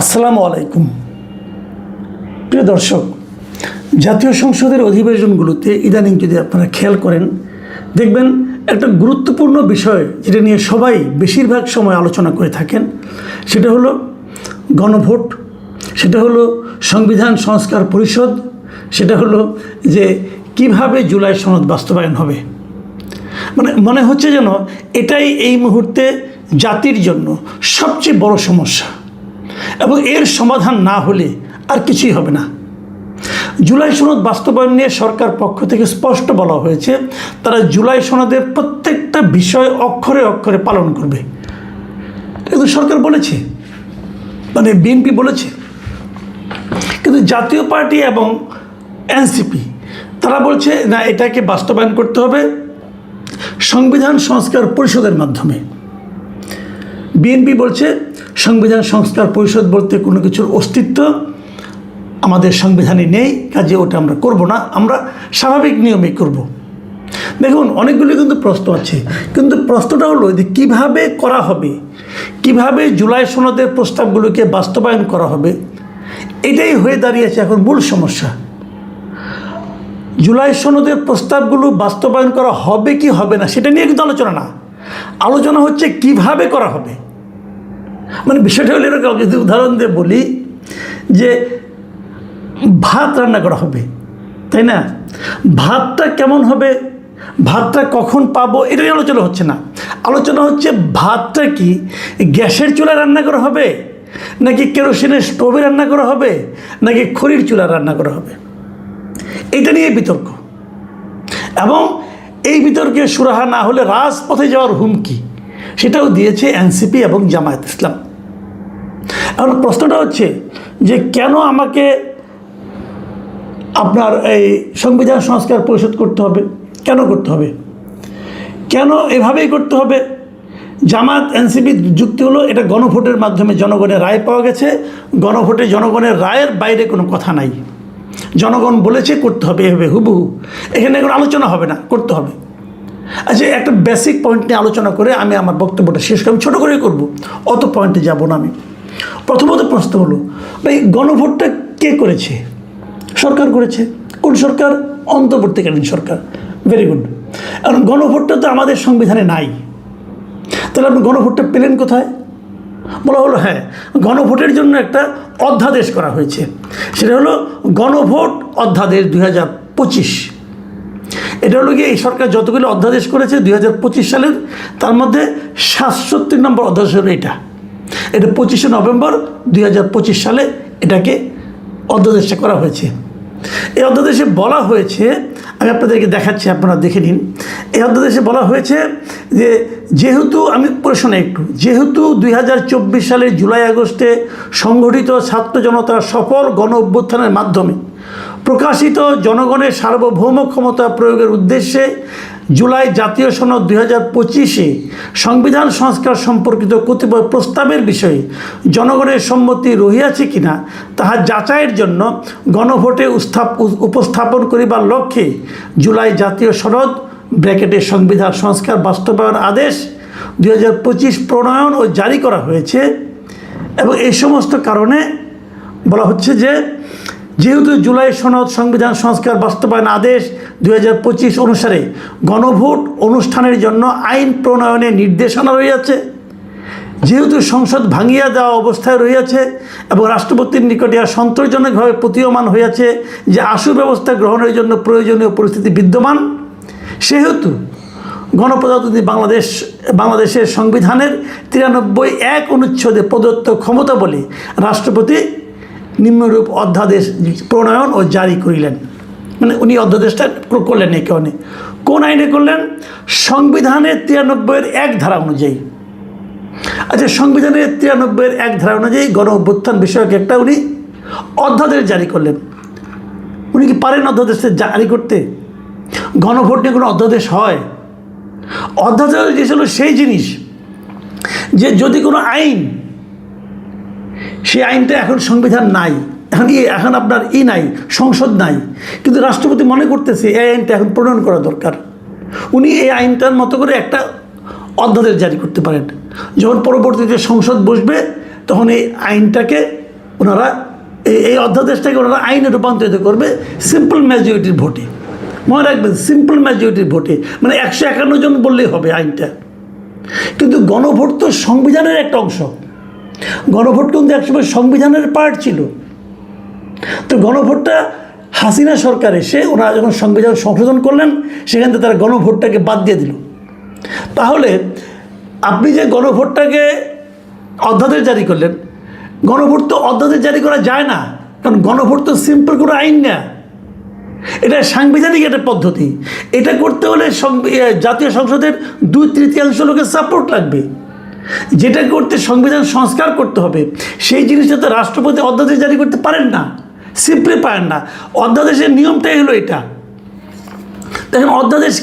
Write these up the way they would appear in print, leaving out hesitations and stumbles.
আসসালামু আলাইকুম। প্রিয় দর্শক, জাতীয় সংসদের অধিবেশনগুলোতে ইদানিং যদি আপনারা খেয়াল করেন, দেখবেন একটা গুরুত্বপূর্ণ বিষয় যেটা নিয়ে সবাই বেশিরভাগ সময় আলোচনা করে থাকেন, সেটা হলো গণভোট, সেটা হলো সংবিধান সংস্কার পরিষদ, সেটা হলো যে কিভাবে জুলাই সনদ বাস্তবায়ন হবে। মনে হচ্ছে যেন এটাই এই মুহূর্তে জাতির জন্য সবচেয়ে বড় সমস্যা এবং এর সমাধান না হলে আর কিছুই হবে না। জুলাই সনদ বাস্তবায়ন নিয়ে সরকার পক্ষ থেকে স্পষ্ট বলা হয়েছে, তারা জুলাই সনদের প্রত্যেকটা বিষয় অক্ষরে অক্ষরে পালন করবে। কিন্তু সরকার বলেছে, বিএনপি বলেছে, কিন্তু জাতীয় পার্টি এবং এনসিপি তারা বলছে না, এটাকে বাস্তবায়ন করতে হবে সংবিধান সংস্কার পরিষদের মাধ্যমে। বিএনপি বলছে সংবিধান সংস্কার পরিষদ বলতে কোনো কিছুর অস্তিত্ব আমাদের সংবিধানে নেই, কাজে ওটা আমরা করব না, আমরা স্বাভাবিক নিয়মে করব। দেখুন, অনেকগুলি কিন্তু প্রশ্ন আছে, কিন্তু প্রশ্নটা হলো যে কীভাবে করা হবে, কিভাবে জুলাই সনদের প্রস্তাবগুলোকে বাস্তবায়ন করা হবে, এটাই হয়ে দাঁড়িয়েছে এখন মূল সমস্যা। জুলাই সনদের প্রস্তাবগুলো বাস্তবায়ন করা হবে কি হবে না সেটা নিয়ে কিন্তু আলোচনা না, আলোচনা হচ্ছে কিভাবে করা হবে। বিষয়টা হলো এরকম, যদি উদাহরণ দিয়ে বলি যে ভাত রান্না করা হবে, তাই না? ভাতটা কেমন হবে, ভাতটা কখন পাবো, এটা নিয়ে আলোচনা হচ্ছে না। আলোচনা হচ্ছে ভাতটা কি গ্যাসের চুলায় রান্না করা হবে, নাকি কেরোসিনের স্টোভে রান্না করা হবে, নাকি খড়ির চুলায় রান্না করা হবে, এটা নিয়ে বিতর্ক। এবং এই বিতর্কে সুরাহা না হলে রাজপথে যাওয়ার হুমকি সেটাও দিয়েছে এনসিপি এবং জামায়াত ইসলাম। এখন প্রশ্নটা হচ্ছে যে কেন আমাকে আপনার এই সংবিধান সংস্কার পরিষদ করতে হবে, কেন করতে হবে, কেন এভাবেই করতে হবে? জামায়াত এনসিপি যুক্তি হলো এটা গণভোটের মাধ্যমে জনগণের রায় পাওয়া গেছে, গণভোটে জনগণের রায়ের বাইরে কোনো কথা নাই, জনগণ বলেছে করতে হবে এভাবে হুবহু, এখানে কোনো আলোচনা হবে না, করতে হবে। আচ্ছা, একটা বেসিক পয়েন্ট নিয়ে আলোচনা করে আমি আমার বক্তব্যটা শেষ করি, আমি ছোটো করেই করবো, অত পয়েন্টে যাব না আমি। প্রথমত প্রশ্ন হলো, ভাই গণভোটটা কে করেছে? সরকার করেছে। কোন সরকার? অন্তর্বর্তীকালীন সরকার। Very good. কারণ গণভোটটা তো আমাদের সংবিধানে নাই, তাহলে আপনি গণভোটটা পেলেন কোথায়? বলা হলো হ্যাঁ, গণভোটের জন্য একটা অধ্যাদেশ করা হয়েছে, সেটা হলো গণভোট অধ্যাদেশ 2025। এটা হলো গিয়ে এই সরকার যতগুলো অধ্যাদেশ করেছে 2025 সালের, তার মধ্যে 67 নম্বর অধ্যাদেশ হলো এটা 25শে নভেম্বর 2025 সালে এটাকে অধ্যাদেশটা করা হয়েছে। এই অধ্যাদেশে বলা হয়েছে, আমি আপনাদেরকে দেখাচ্ছি, আপনারা দেখে নিন। এই অধ্যাদেশে বলা হয়েছে যে যেহেতু, আমি পড়ে শোনাই একটু, যেহেতু 2024 সালের জুলাই আগস্টে সংগঠিত ছাত্র জনতার সফল গণ অভ্যুত্থানের মাধ্যমে প্রকাশিত জনগণের সার্বভৌম ক্ষমতা প্রয়োগের উদ্দেশ্যে জুলাই জাতীয় সনদ 2025-এ সংবিধান সংস্কার সম্পর্কিত কতিপয় প্রস্তাবের বিষয়ে জনগণের সম্মতি রহিয়াছে কিনা তাহা যাচাইয়ের জন্য গণভোটে উপস্থাপন করিবার লক্ষ্যে জুলাই জাতীয় সনদ ব্র্যাকেটে সংবিধান সংস্কার বাস্তবায়ন আদেশ 2025 প্রণয়ন ও জারি করা হয়েছে। এবং এই সমস্ত কারণে বলা হচ্ছে যে যেহেতু জুলাই সনদ সংবিধান সংস্কার বাস্তবায়ন আদেশ 2025 অনুসারে গণভোট অনুষ্ঠানের জন্য আইন প্রণয়নের নির্দেশনা রহিয়াছে, যেহেতু সংসদ ভাঙিয়া দেওয়া অবস্থায় রহিয়াছে এবং রাষ্ট্রপতির নিকটে সন্তোষজনকভাবে প্রতীয়মান হইয়াছে যে আশু ব্যবস্থা গ্রহণের জন্য প্রয়োজনীয় পরিস্থিতি বিদ্যমান, সেহেতু গণপ্রজাতন্ত্রী বাংলাদেশের সংবিধানের 93(1) অনুচ্ছেদে প্রদত্ত ক্ষমতা বলে রাষ্ট্রপতি নিম্নরূপ অধ্যাদেশ প্রণয়ন ও জারি করিলেন। উনি অধ্যাদেশটা করলেন এই কারণে। কোন আইনে করলেন? সংবিধানের 93(1) ধারা অনুযায়ী। আচ্ছা, সংবিধানের 93(1) ধারা অনুযায়ী গণ অভ্যুত্থান বিষয়ক একটা উনি অধ্যাদেশ জারি করলেন। উনি কি পারেন অধ্যাদেশটা জারি করতে? গণভোট নিয়ে কোনো অধ্যাদেশ হয়? অধ্যাদেশ হলো সেই জিনিস যে যদি কোনো আইন, সেই আইনটা এখন সংবিধান নাই, এখন আপনার নাই, সংসদ নাই, কিন্তু রাষ্ট্রপতি মনে করতেছে এই আইনটা এখন প্রণয়ন করা দরকার, উনি এই আইনটার মতো করে একটা অধ্যাদেশ জারি করতে পারেন। যখন পরবর্তীতে সংসদ বসবে তখন এই আইনটাকে ওনারা এই অধ্যাদেশটাকে ওনারা আইনে রূপান্তরিত করবে সিম্পল মেজরিটির ভোটে। মনে রাখবেন, সিম্পল মেজরিটির ভোটে, মানে 151 জন বললেই হবে আইনটা। কিন্তু গণভোট তো সংবিধানের একটা অংশ। গণভোট কিন্তু একসময় সংবিধানের পার্ট ছিল। তো গণভোটটা হাসিনা সরকার এসে ওনারা যখন সংবিধান সংশোধন করলেন, সেখান থেকে তারা গণভোটটাকে বাদ দিয়ে দিল। তাহলে আপনি যে গণভোটটাকে অধ্যাদেশ জারি করলেন, গণভোট তো অধ্যাদেশ জারি করা যায় না, কারণ গণভোট তো সিম্পল কোনো আইন না, এটা সাংবিধানিক একটা পদ্ধতি। এটা করতে হলে জাতীয় সংসদের 2/3 লোকের সাপোর্ট লাগবে। যেটা করতে সংবিধান সংস্কার করতে হবে, সেই জিনিসটা তো রাষ্ট্রপতি অধ্যাদেশ জারি করতে পারেন না, সিম্পলি পারেন না। অধ্যাদেশের নিয়মটাই হলো এটা। দেখেন অধ্যাদেশ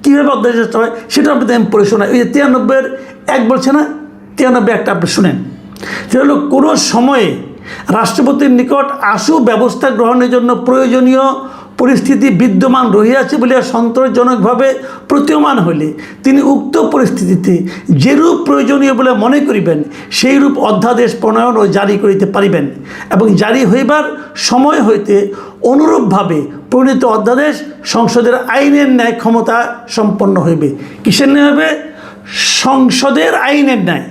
কীভাবে অধ্যাদেশ হয় সেটা আপনাদের আমি পড়ে শোনাই। ওই যে 93-1 বলছে না, 93 একটা আপনি শুনেন। সেটা হলো কোনো সময়ে রাষ্ট্রপতির নিকট আশু ব্যবস্থা গ্রহণের জন্য প্রয়োজনীয় পরিস্থিতি বিদ্যমান রহিয়াছে বলিয়া সন্তোষজনকভাবে প্রতীয়মান হইলে তিনি উক্ত পরিস্থিতিতে যেরূপ প্রয়োজনীয় বলে মনে করিবেন সেইরূপ অধ্যাদেশ প্রণয়ন ও জারি করিতে পারিবেন, এবং জারি হইবার সময় হইতে অনুরূপভাবে প্রণীত অধ্যাদেশ সংসদের আইনের ন্যায় ক্ষমতা সম্পন্ন হইবে। কিসের ন্যায় হবে? সংসদের আইনের ন্যায়,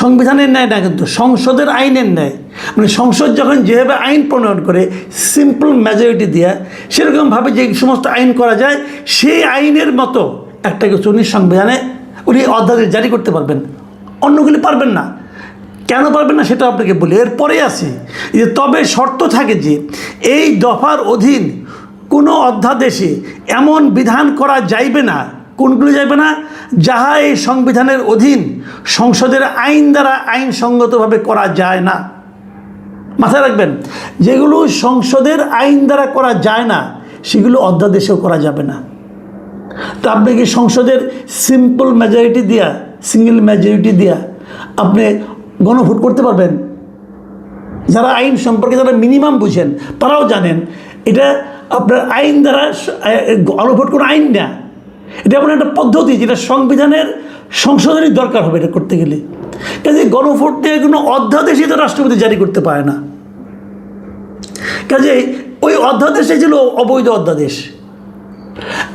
সংবিধানের ন্যায় না, কিন্তু সংসদের আইনের ন্যায়। মানে সংসদ যখন যেভাবে আইন প্রণয়ন করে সিম্পল মেজরিটি দেওয়া, সেরকমভাবে যে সমস্ত আইন করা যায়, সেই আইনের মতো একটা কিছু উনি সংবিধানে উনি অধ্যাদেশ জারি করতে পারবেন, অন্যগুলি পারবেন না। কেন পারবেন না সেটা আপনাকে বলি, এরপরে আসি যে তবে শর্ত থাকে যে এই দফার অধীন কোনো অধ্যাদেশে এমন বিধান করা যাইবে না, কোনগুলো যাইবে না? যাহা এই সংবিধানের অধীন সংসদের আইন দ্বারা আইনসঙ্গতভাবে করা যায় না। মাথায় রাখবেন, যেগুলো সংসদের আইন দ্বারা করা যায় না সেগুলো অধ্যাদেশেও করা যাবে না। তো আপনি কি সংসদের সিম্পল মেজরিটি দিয়া, সিঙ্গেল মেজরিটি দিয়া আপনি গণভোট করতে পারবেন? যারা আইন সম্পর্কে যারা মিনিমাম বুঝেন তারাও জানেন এটা আপনার আইন দ্বারা গণভোট কোনো আইন না, এটা এমন একটা পদ্ধতি যেটা সংশোধনের দরকার হবে এটা করতে গেলে। কাজে গণভোট দিয়ে কোনো অধ্যাদেশই তো রাষ্ট্রপতি জারি করতে পারে না। কাজে ওই অধ্যাদেশে ছিল অবৈধ অধ্যাদেশ,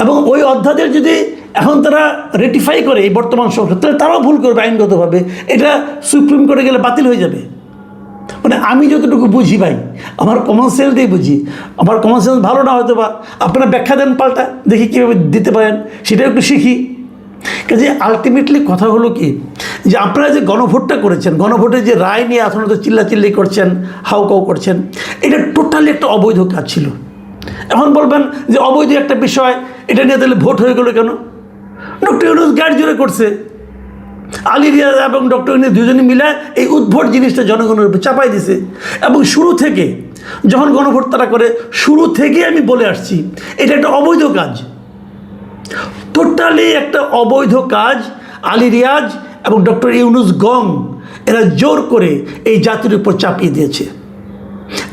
এবং ওই অধ্যাদেশ যদি এখন তারা রেটিফাই করে এই বর্তমান সংসদ, তাহলে তারাও ভুল করবে আইনগতভাবে, এটা সুপ্রিম কোর্টে গেলে বাতিল হয়ে যাবে। মানে আমি যতটুকু বুঝি ভাই, আমার কমন সেন্স দিয়ে বুঝি, আমার কমন সেন্স ভালো না হয়তো বা আপনারা ব্যাখ্যা দেন পাল্টা, দেখি কীভাবে দিতে পারেন, সেটা একটু শিখি। কাজে আলটিমেটলি কথা হলো কি, যে আপনারা যে গণভোটটা করেছেন, গণভোটের যে রায় নিয়ে এখন তো চিল্লাচিল্লি করছেন, হাউকাউ করছেন, এটা টোটালি একটা অবৈধ কাজ ছিল। এখন বলবেন যে অবৈধ একটা বিষয়, এটা নিয়ে তাহলে ভোট হয়ে গেলো কেন? ডক্টর ইউনূস গাড়ি জোরে করছে, আলী রিয়াজ এবং ডক্টর ইউনূস দুজনে মিলে এই উদ্ভট জিনিসটা জনগণের উপর চাপাই দিছে। এবং শুরু থেকে যখন গণভোট তারা করে, শুরু থেকে আমি বলে আসছি এটা একটা অবৈধ কাজ, টোটালি একটা অবৈধ কাজ। আলী রিয়াজ এবং ডক্টর ইউনূস গং এরা জোর করে এই জাতির উপর চাপিয়ে দিয়েছে,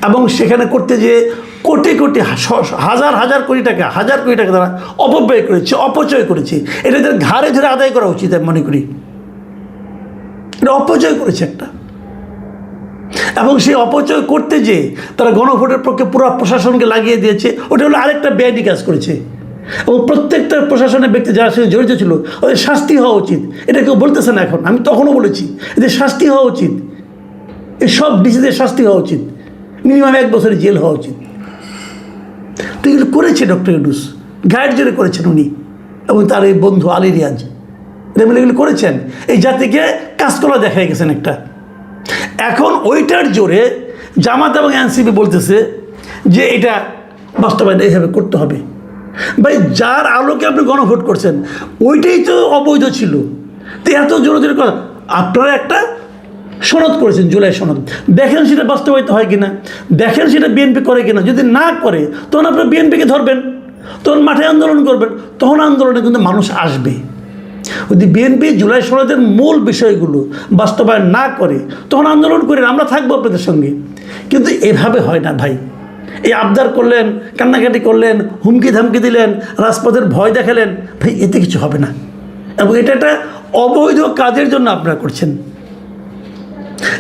এবং সেখানে করতে যেয়ে কোটি কোটি হাজার কোটি টাকা তারা অপব্যয় করেছে, অপচয় করেছে। এটা তাদের ঘাড়ে ধরে আদায় করা উচিত আমি মনে করি। এটা অপচয় করেছে একটা, এবং সেই অপচয় করতে যেয়ে তারা গণভোটের পক্ষে পুরো প্রশাসনকে লাগিয়ে দিয়েছে। ওটা হলো আরেকটা বেআইনি কাজ করেছে, এবং প্রত্যেকটা প্রশাসনের ব্যক্তি যারা সঙ্গে জড়িত ছিল ওদের শাস্তি হওয়া উচিত। এটা কেউ বলতেছে না এখন, আমি তখনও বলেছি এদের শাস্তি হওয়া উচিত, এই সব ডিসিদের শাস্তি হওয়া উচিত, মিনিমাম 1 বছরের জেল হওয়া উচিত। তো এগুলো করেছে ডক্টর ইউনূস, গাইড জোরে করেছেন উনি এবং তার এই বন্ধু আলী রিয়াজ, এরা মিলে এগুলো করেছেন, এই জাতিকে কাজকলা দেখাই গেছেন একটা। এখন ওইটার জোরে জামাত এবং এনসিপি বলতেছে যে এটা বাস্তবায়ন এইভাবে করতে হবে। ভাই, যার আলোকে আপনি গণভোট করছেন ওইটাই তো অবৈধ ছিল, তো এত জোরে জোরে কথা। আপনারা একটা সনদ করেছেন, জুলাই সনদ, দেখেন সেটা বাস্তবায়িত হয় কিনা, দেখেন সেটা বিএনপি করে কিনা। যদি না করে তখন আপনারা বিএনপিকে ধরবেন, তখন মাঠে আন্দোলন করবেন, তখন আন্দোলনে কিন্তু মানুষ আসবে। যদি বিএনপি জুলাই সনদের মূল বিষয়গুলো বাস্তবায়ন না করে তখন আন্দোলন করেন, আমরা থাকবো আপনাদের সঙ্গে। কিন্তু এভাবে হয় না ভাই, এই আবদার করলেন, কান্নাকাটি করলেন, হুমকি ধামকি দিলেন, রাজপথের ভয় দেখালেন, ভাই এতে কিছু হবে না। এবং এটা একটা অবৈধ কাজের জন্য আপনারা করছেন।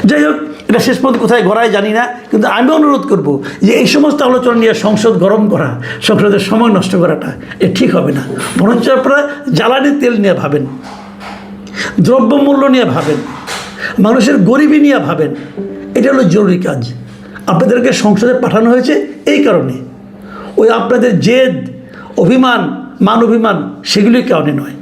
যাই হোক, এটা শেষ পর্যন্ত কোথায় গড়ায় জানি না, কিন্তু আমি অনুরোধ করব যে এই সমস্ত আলোচনা নিয়ে সংসদ গরম করা, সংসদের সময় নষ্ট করাটা এ ঠিক হবে না। বরঞ্চ আপনারা জ্বালানি তেল নিয়ে ভাবেন, দ্রব্যমূল্য নিয়ে ভাবেন, মানুষের গরিবী নিয়ে ভাবেন। এটা হলো জরুরি কাজ। আপনাদেরকে সংসদে পাঠানো হয়েছে এই কারণে, ওই আপনাদের জেদ, অভিমান, মান অভিমান, সেগুলির কারণে নয়।